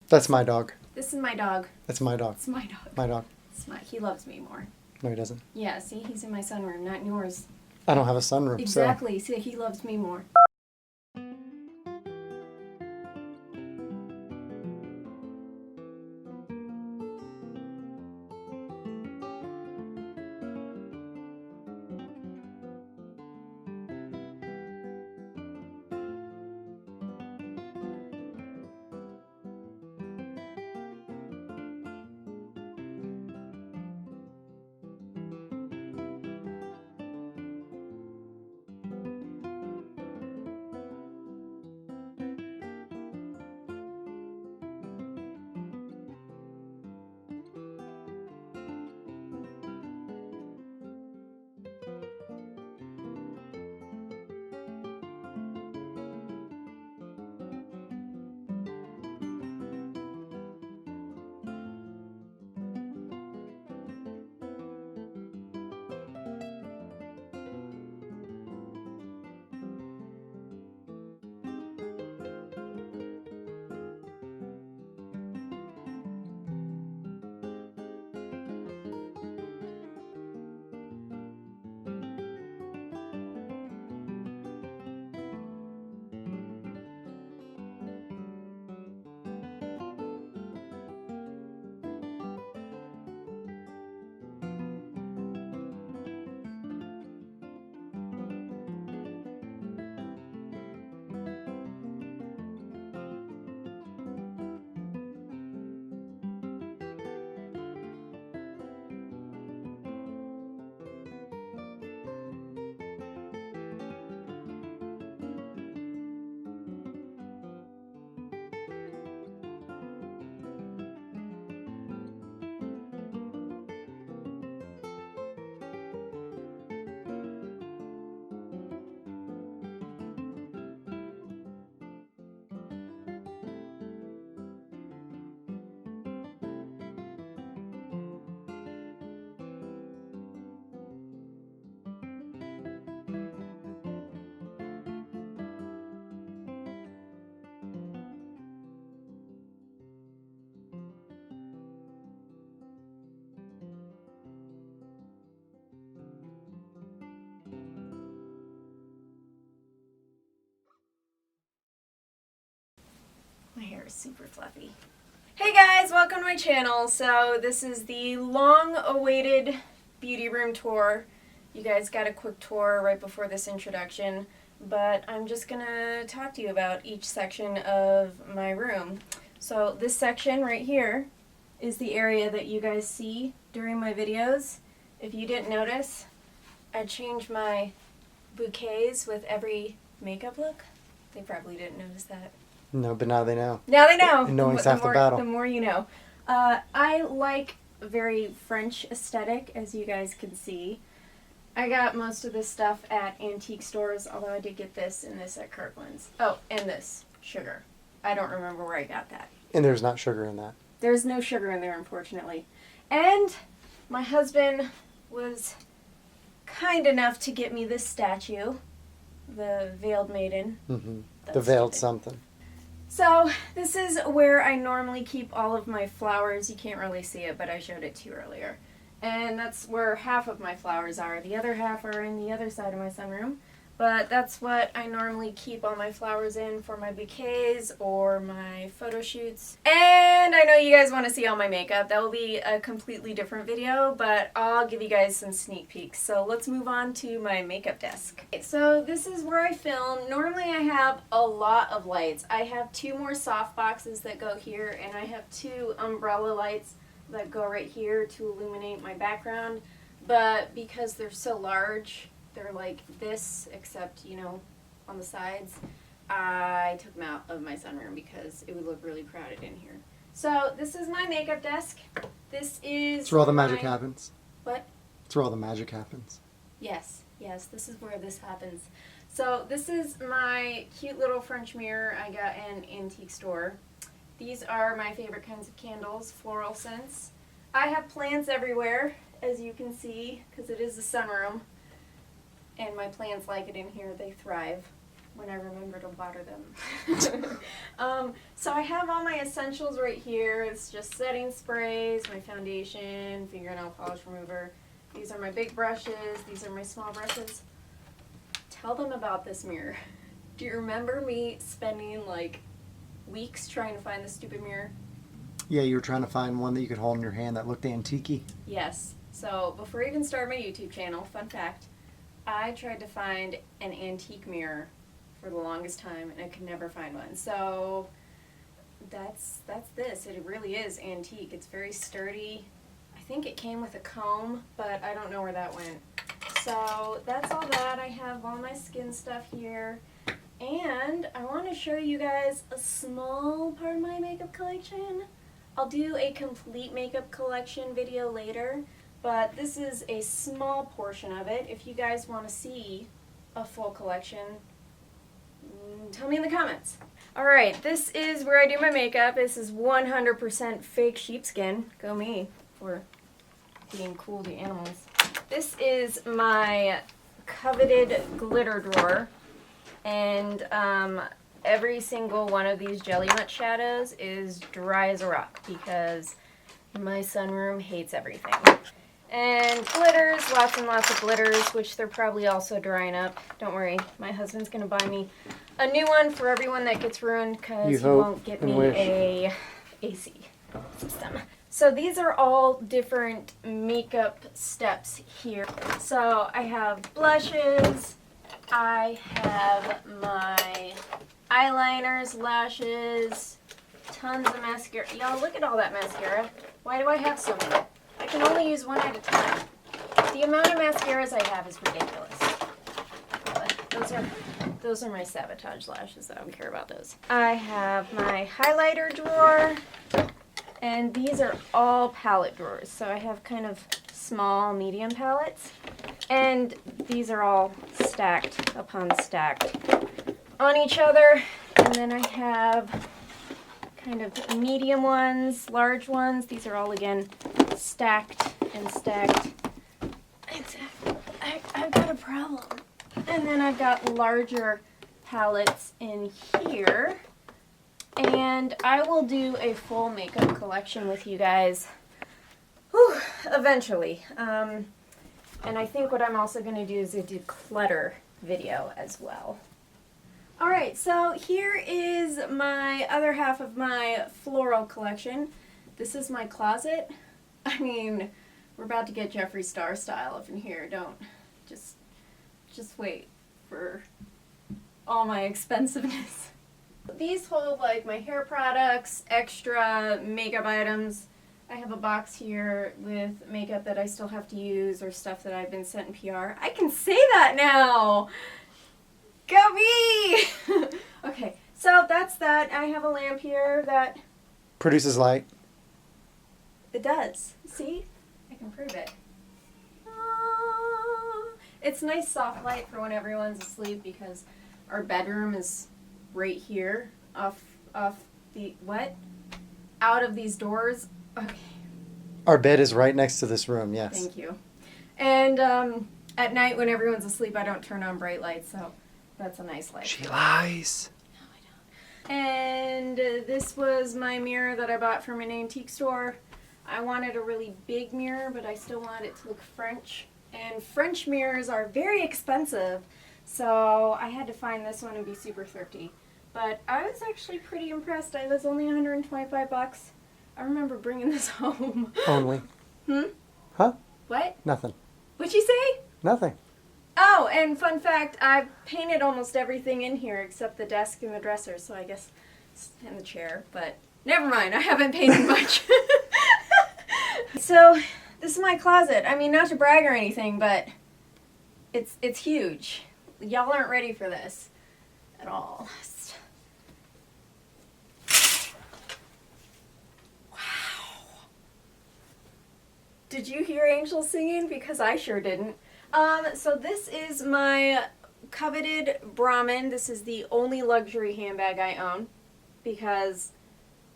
That's my dog. This is my dog. That's my dog. It's my dog. My dog. He loves me more. No, he doesn't. Yeah, see, he's in my sunroom, not in yours. I don't have a sunroom. Exactly. So. See, he loves me more. My hair is super fluffy. Hey guys, welcome to my channel. So this is the long-awaited beauty room tour. You guys got a quick tour right before this introduction, but I'm just gonna talk to you about each section of my room. So this section right here is the area that you guys see during my videos. If you didn't notice, I change my bouquets with every makeup look. They probably didn't notice that. No, but now they know. Now they know. And knowing's half the battle. The more you know. I like a very French aesthetic, as you guys can see. I got most of this stuff at antique stores, although I did get this and this at Kirkland's. Oh, and this. Sugar. I don't remember where I got that. And there's not sugar in that. There's no sugar in there, unfortunately. And my husband was kind enough to get me this statue. The Veiled Maiden. Mm-hmm. The Veiled something. So, this is where I normally keep all of my flowers. You can't really see it, but I showed it to you earlier. And that's where half of my flowers are. The other half are in the other side of my sunroom. But that's what I normally keep all my flowers in for my bouquets or my photo shoots. And I know you guys want to see all my makeup. That will be a completely different video, but I'll give you guys some sneak peeks. So let's move on to my makeup desk. Okay, so this is where I film. Normally I have a lot of lights. I have 2 more soft boxes that go here, and I have 2 umbrella lights that go right here to illuminate my background. But because they're so large, they're like this, except, you know, on the sides, I took them out of my sunroom because it would look really crowded in here. So this is my makeup desk. This is It's where all the magic happens. What? It's where all the magic happens. Yes, this is where this happens. So this is my cute little French mirror I got in an antique store. These are my favorite kinds of candles, floral scents. I have plants everywhere, as you can see, because it is a sunroom. And my plants like it in here. They thrive when I remember to water them. So I have all my essentials right here. It's just setting sprays, my foundation, fingernail polish remover. These are my big brushes. These are my small brushes. Tell them about this mirror. Do you remember me spending like weeks trying to find this stupid mirror? Yeah, you were trying to find one that you could hold in your hand that looked antique-y. Yes. So before I even started my YouTube channel, fun fact, I tried to find an antique mirror for the longest time and I could never find one. So that's this. It really is antique. It's very sturdy. I think it came with a comb, but I don't know where that went. So that's all that. I have all my skin stuff here. And I want to show you guys a small part of my makeup collection. I'll do a complete makeup collection video later, but this is a small portion of it. If you guys want to see a full collection, tell me in the comments. Alright, this is where I do my makeup. This is 100% fake sheepskin. Go me for being cool to animals. This is my coveted glitter drawer. And every single one of these Jelly Mutt shadows is dry as a rock because my sunroom hates everything. And glitters, lots and lots of glitters, which they're probably also drying up. Don't worry, my husband's going to buy me a new one for everyone that gets ruined because he won't get me a AC system. So these are all different makeup steps here. So I have blushes. I have my eyeliners, lashes, tons of mascara. Y'all, look at all that mascara. Why do I have so many? I can only use one at a time. The amount of mascaras I have is ridiculous. But those are my sabotage lashes. I don't care about those. I have my highlighter drawer. And these are all palette drawers. So I have kind of small, medium palettes. And these are all stacked upon stacked on each other. And then I have kind of medium ones, large ones. These are all, again, stacked and stacked. I've got a problem. And then I've got larger palettes in here. And I will do a full makeup collection with you guys eventually. And I think what I'm also going to do is a declutter video as well. Alright, so here is my other half of my floral collection. This is my closet. I mean, we're about to get Jeffree Star style up in here. Don't. Just wait for all my expensiveness. These hold like my hair products, extra makeup items. I have a box here with makeup that I still have to use or stuff that I've been sent in PR. I can say that now! Go me! Okay, so that's that. I have a lamp here that... Produces light. It does. See? I can prove it. It's nice soft light for when everyone's asleep because our bedroom is right here off the... What? Out of these doors. Okay. Our bed is right next to this room, yes. Thank you. And at night when everyone's asleep, I don't turn on bright lights, so that's a nice light. She lies. No, I don't. And this was my mirror that I bought from an antique store. I wanted a really big mirror, but I still wanted it to look French. And French mirrors are very expensive, so I had to find this one and be super thrifty. But I was actually pretty impressed. It was only 125 bucks. I remember bringing this home. Only. Huh? What? Nothing. What'd you say? Nothing. Oh, and fun fact, I've painted almost everything in here except the desk and the dresser, so I guess it's in the chair, but never mind, I haven't painted much. So, this is my closet. I mean, not to brag or anything, but it's huge. Y'all aren't ready for this at all. Did you hear Angel singing? Because I sure didn't. So this is my coveted Brahmin. This is the only luxury handbag I own because,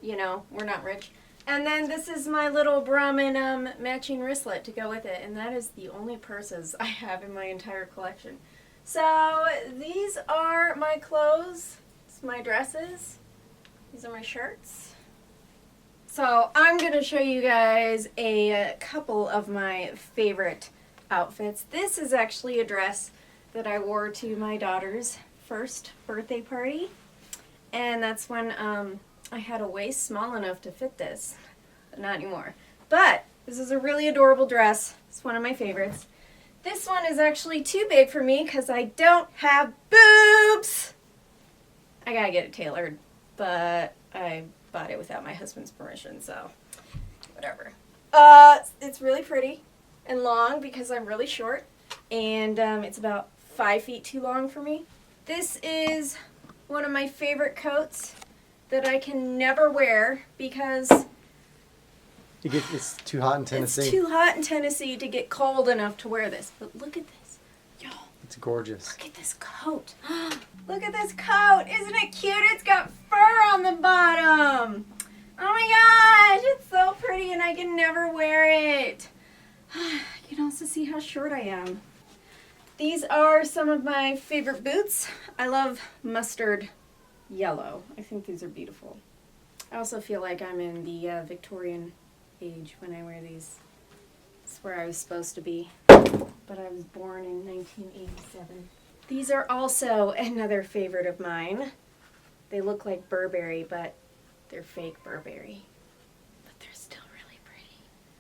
you know, we're not rich. And then this is my little Brahmin matching wristlet to go with it. And that is the only purses I have in my entire collection. So these are my clothes. It's my dresses. These are my shirts. So I'm going to show you guys a couple of my favorite outfits. This is actually a dress that I wore to my daughter's first birthday party. And that's when I had a waist small enough to fit this. But not anymore. But this is a really adorable dress. It's one of my favorites. This one is actually too big for me because I don't have boobs. I gotta get it tailored, but I bought it without my husband's permission, so whatever. It's really pretty and long because I'm really short, and it's about 5 feet too long for me. This is one of my favorite coats that I can never wear because it's too hot in Tennessee. it's too hot in Tennessee to get cold enough to wear this. But look at this. Y'all. It's gorgeous. Look at this coat. Look at this coat. Isn't it cute? It's got fur on the bottom. Oh my gosh. It's so pretty and I can never wear it. You can also see how short I am. These are some of my favorite boots. I love mustard yellow. I think these are beautiful. I also feel like I'm in the Victorian age when I wear these. It's where I was supposed to be, but I was born in 1987. These are also another favorite of mine. They look like Burberry, but they're fake Burberry. But they're still really pretty.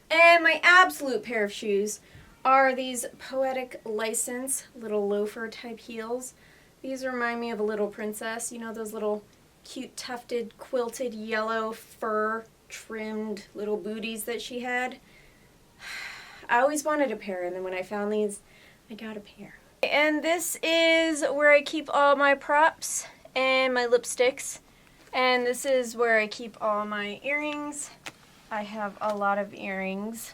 And my absolute pair of shoes are these Poetic License little loafer type heels. These remind me of a little princess. You know those little cute tufted quilted yellow fur trimmed little booties that she had? I always wanted a pair, and then when I found these, I got a pair. And this is where I keep all my props and my lipsticks. And this is where I keep all my earrings. I have a lot of earrings,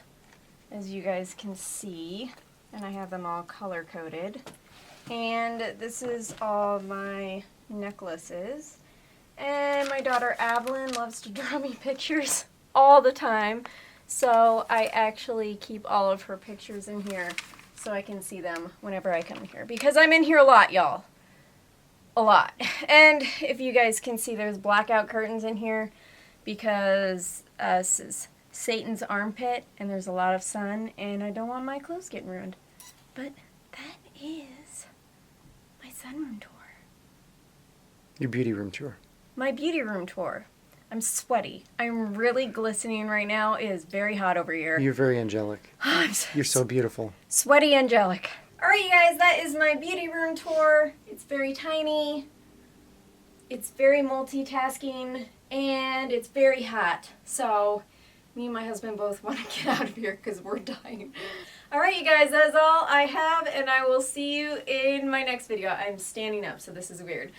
as you guys can see, and I have them all color-coded. And this is all my necklaces. And my daughter Evelyn loves to draw me pictures all the time, so I actually keep all of her pictures in here so I can see them whenever I come here. Because I'm in here a lot, y'all. A lot. And if you guys can see, there's blackout curtains in here because this is Satan's armpit and there's a lot of sun and I don't want my clothes getting ruined. But that is my sunroom tour. Your beauty room tour. My beauty room tour. I'm sweaty. I'm really glistening right now. It is very hot over here. You're very angelic. You're so beautiful. Sweaty angelic. Alright you guys, that is my beauty room tour. It's very tiny. It's very multitasking. And it's very hot. So, me and my husband both want to get out of here because we're dying. Alright you guys, that is all I have. And I will see you in my next video. I'm standing up, so this is weird.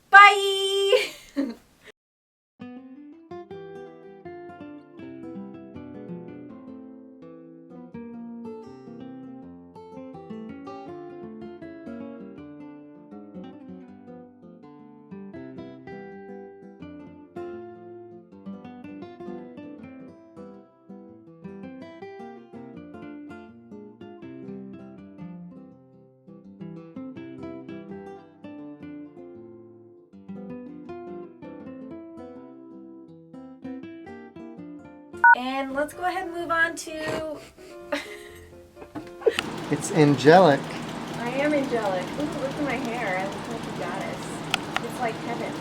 Bye! And let's go ahead and move on to... It's angelic. I am angelic. Ooh, look at my hair. I look like a goddess. It's like heaven.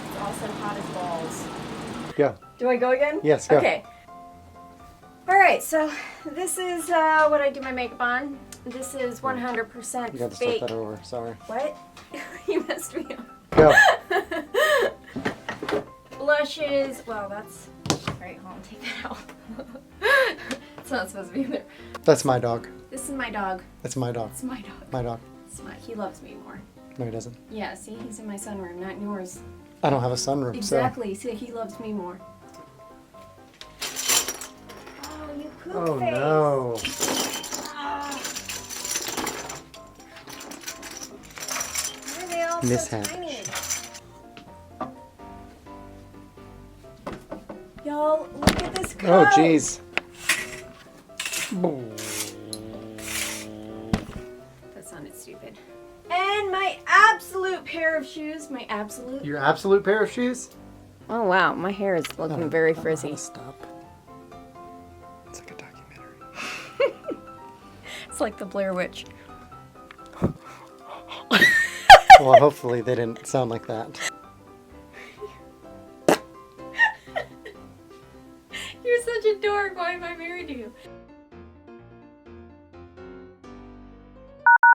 It's also hot as balls. Go. Do I go again? Yes, go. Okay. Alright, so this is what I do my makeup on. This is 100% You got to fake. start that over. Sorry. What? You messed me up. Go. Blushes. Well, that's... Alright, hold on, take that out. It's not supposed to be in there. That's my dog. This is my dog. That's my dog. It's my dog. My dog. He loves me more. No, he doesn't. Yeah, see, he's in my sunroom, not yours. I don't have a sunroom, Exactly. See, he loves me more. Oh, you poop so... Oh, face. no. Ah. Why are they all Mishap. so tiny? Y'all, look at this coat. Oh, jeez. pair of shoes, my absolute. Your absolute pair of shoes? Oh wow, my hair is looking very frizzy. Stop. It's like a documentary. It's like the Blair Witch. Well, hopefully they didn't sound like that. You're such a dork. Why am I married to you?